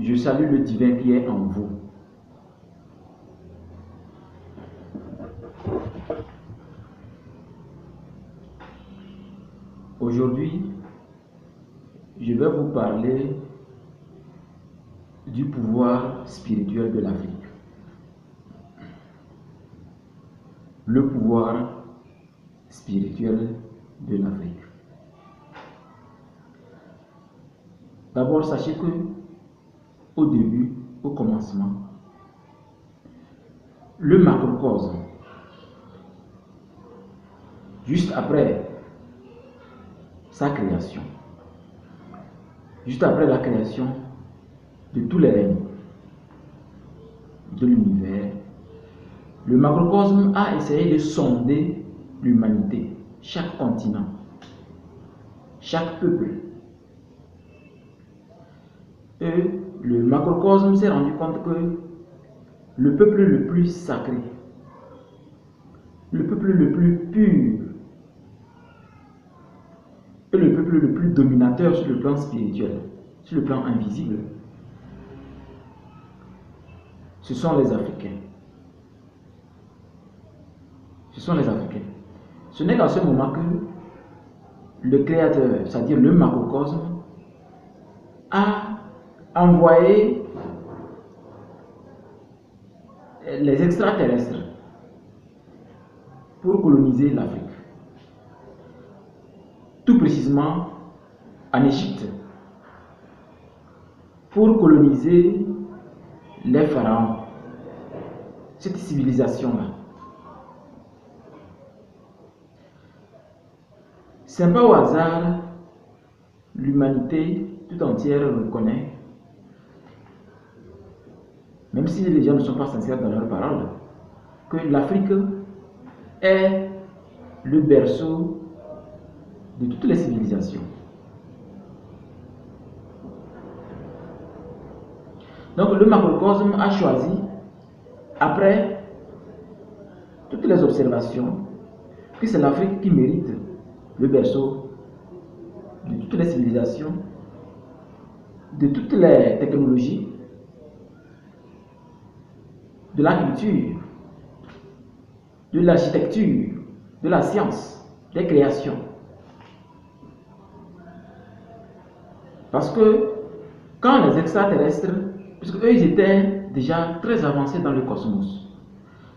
Je salue le divin qui est en vous. Aujourd'hui, je vais vous parler du pouvoir spirituel de l'Afrique. Le pouvoir spirituel de l'Afrique. D'abord, sachez que au début, au commencement, le macrocosme, juste après sa création, juste après la création de tous les règnes de l'univers, le macrocosme a essayé de sonder l'humanité, chaque continent, chaque peuple. Et le macrocosme s'est rendu compte que le peuple le plus sacré, le peuple le plus pur et le peuple le plus dominateur sur le plan spirituel, sur le plan invisible, ce sont les Africains. Ce sont les Africains. Ce n'est qu'à ce moment que le créateur, c'est-à-dire le macrocosme, a envoyé les extraterrestres pour coloniser l'Afrique. Tout précisément en Égypte, pour coloniser les pharaons, cette civilisation-là. C'est pas au hasard, l'humanité tout entière reconnaît, même si les gens ne sont pas sincères dans leurs paroles, que l'Afrique est le berceau de toutes les civilisations. Donc le macrocosme a choisi, après toutes les observations, que c'est l'Afrique qui mérite le berceau de toutes les civilisations, de toutes les technologies, de la culture, de l'architecture, de la science, des créations. Parce que quand les extraterrestres, puisque eux ils étaient déjà très avancés dans le cosmos,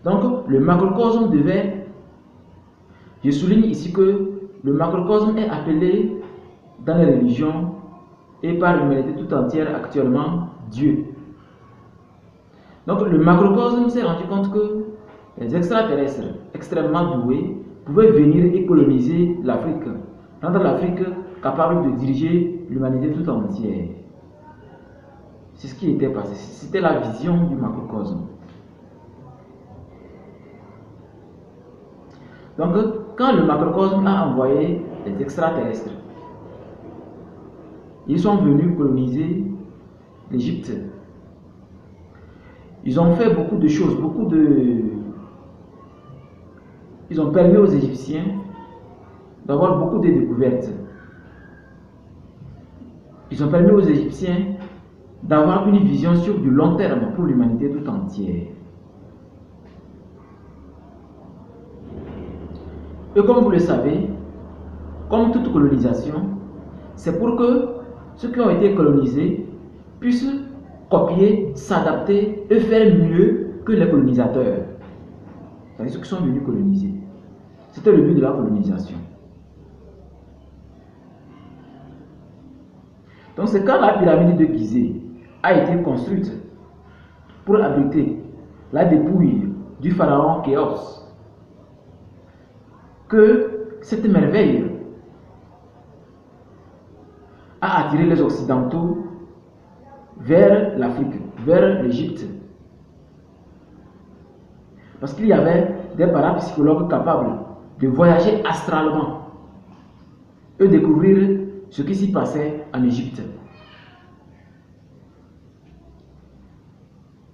donc le macrocosme devait, je souligne ici que le macrocosme est appelé dans les religions et par l'humanité tout entière actuellement Dieu. Donc le macrocosme s'est rendu compte que les extraterrestres extrêmement doués pouvaient venir et coloniser l'Afrique, rendre l'Afrique capable de diriger l'humanité tout entière. C'est ce qui était passé, c'était la vision du macrocosme. Donc quand le macrocosme a envoyé les extraterrestres, ils sont venus coloniser l'Égypte. Ils ont fait beaucoup de choses, ils ont permis aux Égyptiens d'avoir beaucoup de découvertes. Ils ont permis aux Égyptiens d'avoir une vision sur du long terme pour l'humanité tout entière. Et comme vous le savez, comme toute colonisation, c'est pour que ceux qui ont été colonisés puissent copier, s'adapter et faire mieux que les colonisateurs. C'est-à-dire ceux qui sont venus coloniser. C'était le but de la colonisation. Donc c'est quand la pyramide de Gizeh a été construite pour abriter la dépouille du pharaon Khéops que cette merveille a attiré les Occidentaux vers l'Afrique, vers l'Égypte. Parce qu'il y avait des parapsychologues capables de voyager astralement et découvrir ce qui s'y passait en Égypte.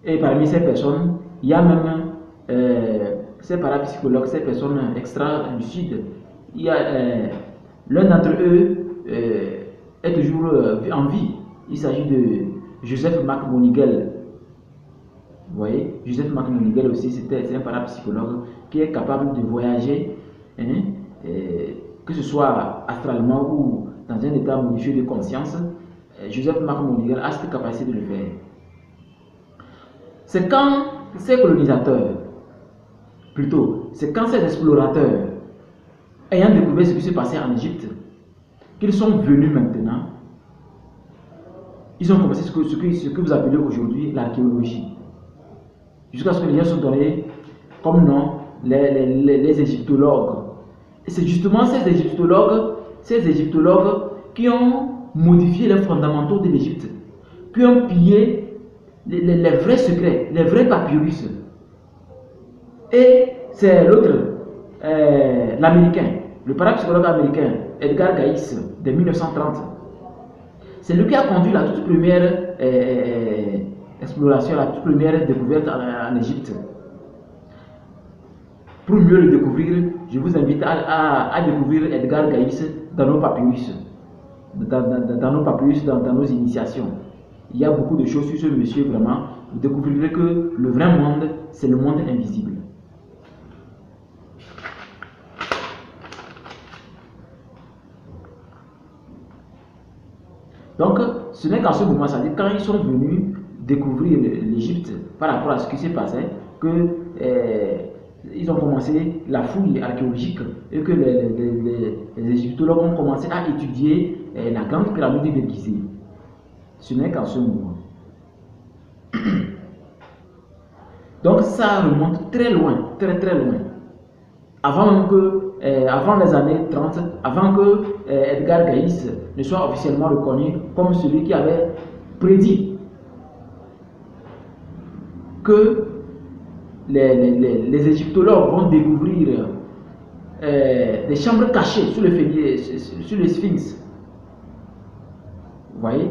Et parmi ces personnes, il y a même ces parapsychologues, ces personnes extra du Sud. Il y a l'un d'entre eux est toujours en vie. Il s'agit Joseph McMonigal. Vous voyez, Joseph McMonigal aussi, c'est un parapsychologue qui est capable de voyager, hein, que ce soit astralement ou dans un état modifié de conscience. Joseph McMonigal a cette capacité de le faire. C'est quand ces colonisateurs, plutôt, c'est quand ces explorateurs, ayant découvert ce qui s'est passé en Égypte, qu'ils sont venus maintenant, ils ont commencé ce que vous appelez aujourd'hui l'archéologie. Jusqu'à ce que les gens sont donnés comme nom les égyptologues. Et c'est justement ces égyptologues qui ont modifié les fondamentaux de l'Égypte, qui ont pillé les vrais secrets, les vrais papyrus. Et c'est l'autre, l'américain, le parapsychologue américain, Edgar Cayce, de 1930. C'est lui qui a conduit la toute première exploration, la toute première découverte en Égypte. Pour mieux le découvrir, je vous invite à découvrir Edgar Cayce dans nos papyrus, dans nos initiations. Il y a beaucoup de choses sur ce monsieur, vraiment. Vous découvrirez que le vrai monde, c'est le monde invisible. Donc, ce n'est qu'en ce moment, c'est-à-dire quand ils sont venus découvrir l'Égypte par rapport à ce qui s'est passé, que ils ont commencé la fouille archéologique et que les égyptologues ont commencé à étudier la grande pyramide de Gizeh. Ce n'est qu'en ce moment. Donc ça remonte très loin, très loin. Avant les années 30, avant que Edgar Cayce ne soit officiellement reconnu comme celui qui avait prédit que les égyptologues vont découvrir des chambres cachées sur le Sphinx. Vous voyez?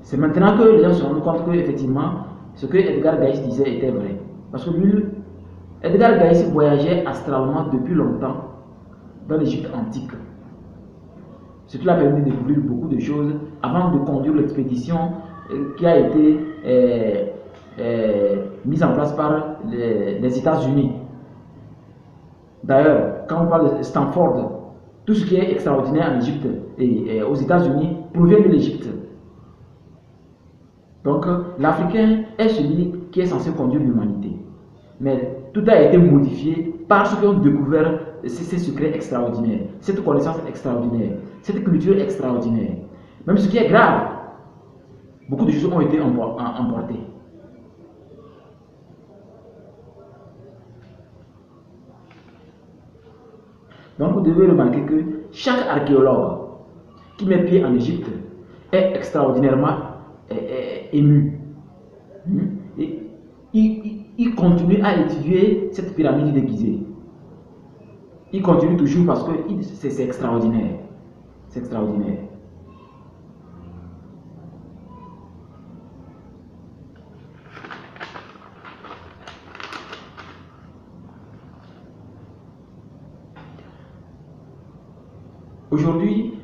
C'est maintenant que les gens se rendent compte que effectivement ce que Edgar Cayce disait était vrai. Parce que lui, Edgar Cayce voyageait astralement depuis longtemps dans l'Égypte antique. Ce qui l'a permis de découvrir beaucoup de choses avant de conduire l'expédition qui a été mise en place par les États-Unis. D'ailleurs, quand on parle de Stanford, tout ce qui est extraordinaire en Égypte et aux États-Unis provient de l'Égypte. Donc, l'Africain est celui qui est censé conduire l'humanité. Mais tout a été modifié par ceux qui ont découvert ces secrets extraordinaires, cette connaissance extraordinaire, cette culture extraordinaire. Même ce qui est grave, beaucoup de choses ont été emportées. Donc vous devez remarquer que chaque archéologue qui met pied en Égypte est extraordinairement ému. Et il continue à étudier cette pyramide de Gizeh. Il continue toujours parce que c'est extraordinaire. C'est extraordinaire. Aujourd'hui,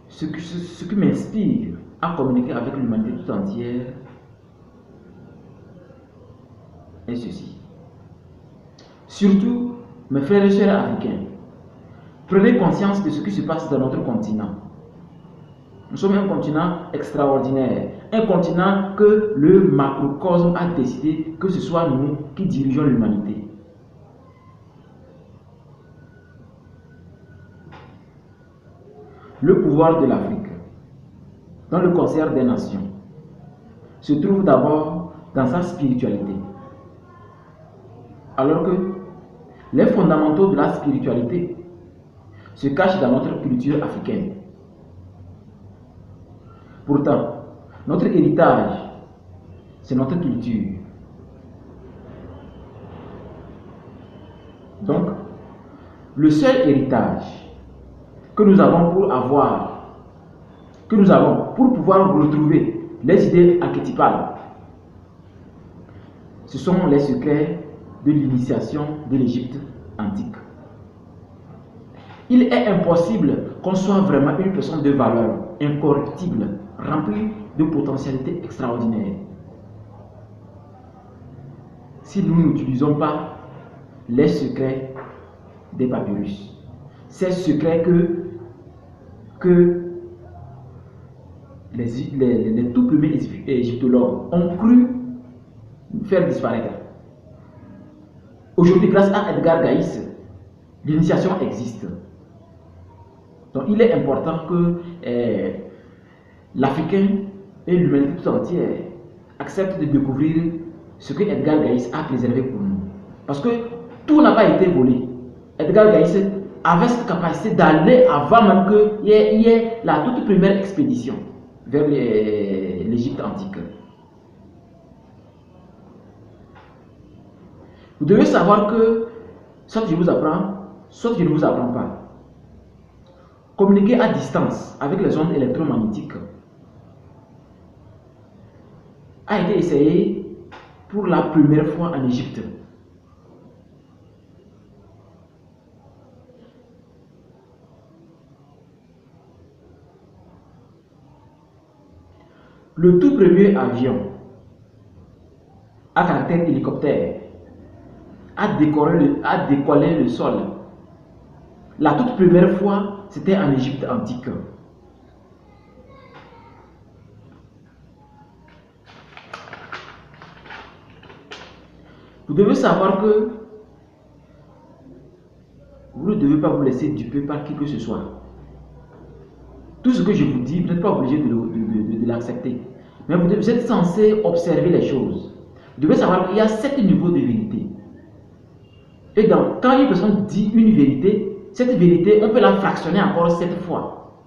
ce qui m'inspire à communiquer avec l'humanité tout entière est ceci. Surtout, mes frères et sœurs africains, prenez conscience de ce qui se passe dans notre continent. Nous sommes un continent extraordinaire, un continent que le macrocosme a décidé que ce soit nous qui dirigeons l'humanité. Le pouvoir de l'Afrique, dans le concert des nations, se trouve d'abord dans sa spiritualité. Alors que les fondamentaux de la spiritualité se cachent dans notre culture africaine. Pourtant, notre héritage, c'est notre culture. Donc, le seul héritage que nous avons pour pouvoir retrouver les idées archétypales, ce sont les secrets de l'initiation de l'Égypte antique. Il est impossible qu'on soit vraiment une personne de valeur, incorruptible, remplie de potentialités extraordinaires, si nous n'utilisons pas les secrets des papyrus. Ces secrets que les tout premiers égyptologues ont cru faire disparaître. Aujourd'hui, grâce à Edgar Cayce, l'initiation existe. Donc, il est important que l'Africain et l'humanité tout entière acceptent de découvrir ce que Edgar Cayce a préservé pour nous. Parce que tout n'a pas été volé. Edgar Cayce avait cette capacité d'aller avant même qu'il y ait la toute première expédition vers l'Égypte antique. Vous devez savoir que soit je vous apprends, soit je ne vous apprends pas. Communiquer à distance avec les ondes électromagnétiques a été essayé pour la première fois en Égypte. Le tout premier avion à caractère hélicoptère a décollé le sol. La toute première fois, c'était en Égypte antique. Vous devez savoir que vous ne devez pas vous laisser duper par qui que ce soit. Tout ce que je vous dis, vous n'êtes pas obligé de l'accepter. Mais vous êtes censé observer les choses. Vous devez savoir qu'il y a 7 niveaux de vérité. Et quand une personne dit une vérité, cette vérité, on peut la fractionner encore 7 fois.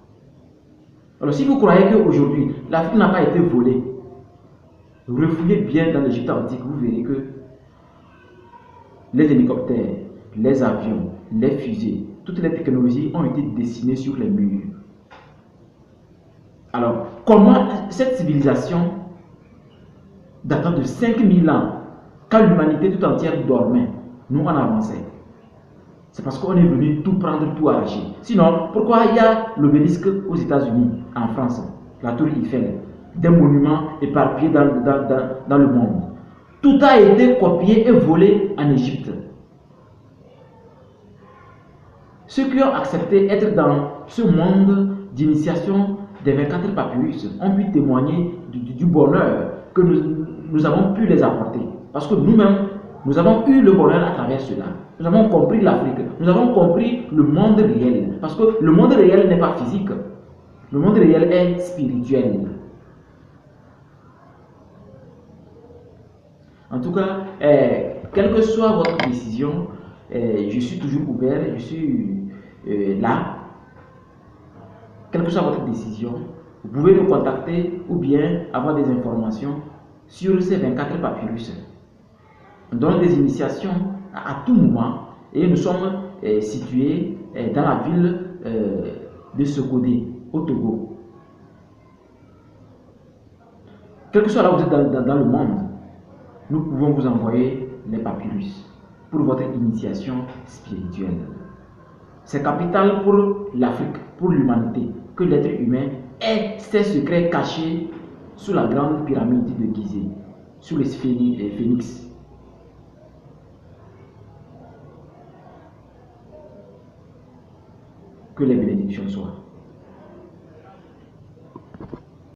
Alors si vous croyez qu'aujourd'hui, l'Afrique n'a pas été volée, refouillez bien dans l'Égypte antique, vous verrez que les hélicoptères, les avions, les fusées, toutes les technologies ont été dessinées sur les murs. Alors, comment cette civilisation, datant de 5000 ans, quand l'humanité tout entière dormait, nous en avançait? C'est parce qu'on est venu tout prendre, tout arracher. Sinon, pourquoi il y a l'obélisque aux États-Unis, en France, la tour Eiffel, des monuments éparpillés dans le monde? Tout a été copié et volé en Égypte. Ceux qui ont accepté d'être dans ce monde d'initiation des 24 papyrus ont pu témoigner du bonheur que nous avons pu les apporter. Parce que nous-mêmes, nous avons eu le bonheur à travers cela. Nous avons compris l'Afrique. Nous avons compris le monde réel. Parce que le monde réel n'est pas physique. Le monde réel est spirituel. En tout cas, quelle que soit votre décision, je suis toujours ouvert, je suis là. Quelle que soit votre décision, vous pouvez nous contacter ou bien avoir des informations sur ces 24 papyrus. Nous donnons des initiations à tout moment et nous sommes situés dans la ville de Sokodé, au Togo. Quel que soit là où vous êtes dans le monde, nous pouvons vous envoyer les papyrus pour votre initiation spirituelle. C'est capital pour l'Afrique, pour l'humanité, que l'être humain ait ses secrets cachés sous la grande pyramide de Gizeh, sous les phénix. Que les bénédictions soient.